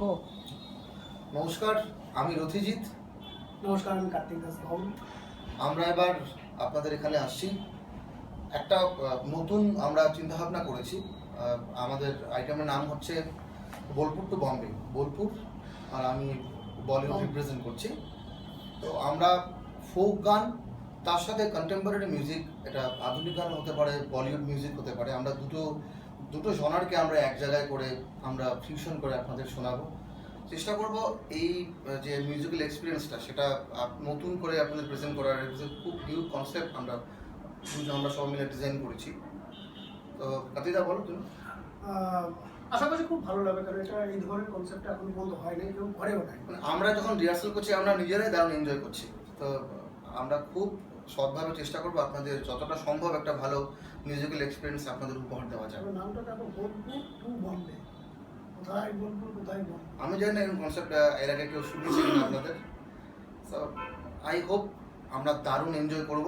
গো। নমস্কার, আমি রথিজিৎ। নমস্কার, আমি কার্তিক দাস গৌর। আমরা এবার আপনাদের এখানে আসছি। একটা নতুন আমরা চিন্তাভাবনা করেছি। আমাদের আইটেমের নাম হচ্ছে বোলপুর টু বম্বে। বোলপুর আর আমি বলিউড রিপ্রেজেন্ট করছি। তো আমরা ফোক গান, তার সাথে কন্টেম্পোরারি মিউজিক, এটা আধুনিক গান হতে পারে, বলিউড মিউজিক হতে পারে, আমরা দুটো জনারকে আমরা এক জায়গায় করে আমরা ফিউশন করে আপনাদের শোনাবো। চেষ্টা করব এই যে মিউজিক্যাল এক্সপিরিয়েন্সটা সেটা নতুন করে আপনাদের প্রেজেন্ট করার খুব নিউ কনসেপ্ট আমরা সবাই মিলে ডিজাইন করেছি। তো কাতিদা বলো তুমি। আশা করছি খুব ভালো লাগবে, কারণ এটা এই ধরনের কনসেপ্টটা এখন পর্যন্ত হয়নি, কেউ করেও নাই। আমরা যখন রিহার্সাল করছি আমরা নিজেরাই দারুণ এনজয় করছি। তো আমরা খুব সৎভাবে চেষ্টা করবো আপনাদের যতটা সম্ভব একটা ভালো মিউজিক্যাল এক্সপিরিয়েন্স আপনাদের উপহার দেওয়া যাবে। নামটা দেখো, বোলপুর টু বম্বে। কোথায় বোলপুর, কোথায় বম্বে? আমি জানি না এরকম কনসেপ্টটা এর আগে কেউ শুনেছি কিনা আপনাদের। সো আই হোপ আমরা দারুণ এনজয় করব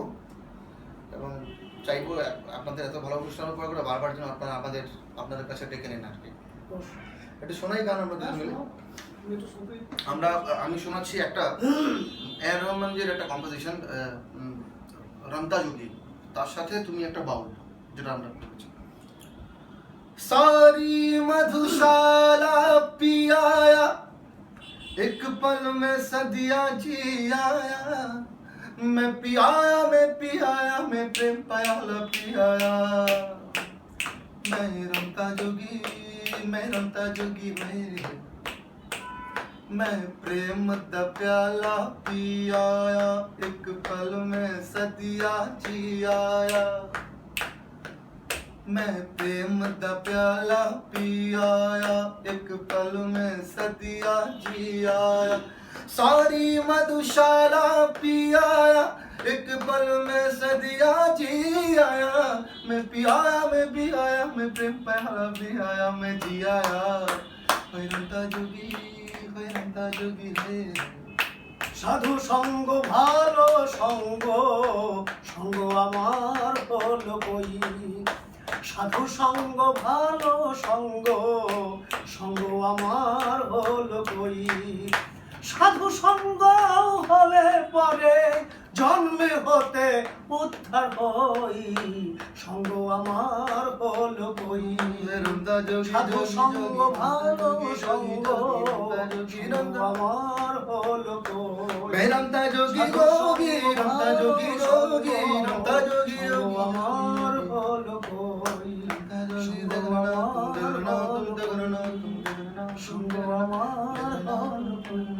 এবং চাইবো আপনাদের এত ভালো অনুষ্ঠানের পর করে বারবার যেন আপনারা আপনাদের কাছে ডেকে নেন আর কি। একটু শোনাই গান আমরা দুজন মিলে। আমি শোনাচ্ছি একটা এ আর রহমানজির একটা কম্পোজিশন, রমতা যোগী, তার সাথে তুমি একটা বাউল, যেটা আমরা করেছি। सारी मधुशाला पियाया, एक पल में सदिया जी आया, मैं पियाया मैं प्रेम प्याला पियाया, मैं रमता जोगी मैं प्रेम दा प्याला पियाया, एक पल में सदिया जी आया, मैं प्रेम दा प्याला पियाया, एक पल में सदिया जी आया, सारी मधुशाला पियाया, एक पल में सदिया जी आया, मैं पियाया मैं प्रेम प्याला पियाया, मैं जी आया, होय रमता जोगी रे। সাধু সঙ্গ ভালো সঙ্গ, সঙ্গ আমার হলো কই। সাধু সঙ্গ ভালো সঙ্গ, সঙ্গ আমার হলো কই। সাধু সঙ্গ হলে পরে জন্মে হতে উদ্ধার হই, সঙ্গ আমার হলো কই। সাধু সঙ্গ ভালো সঙ্গ, সঙ্গ আমার হলো কই। রমতা যোগী যোগী, রমতা যোগী যোগী, রমতা যোগী আমার হলো কই। সঙ্গ আমার হলো কই।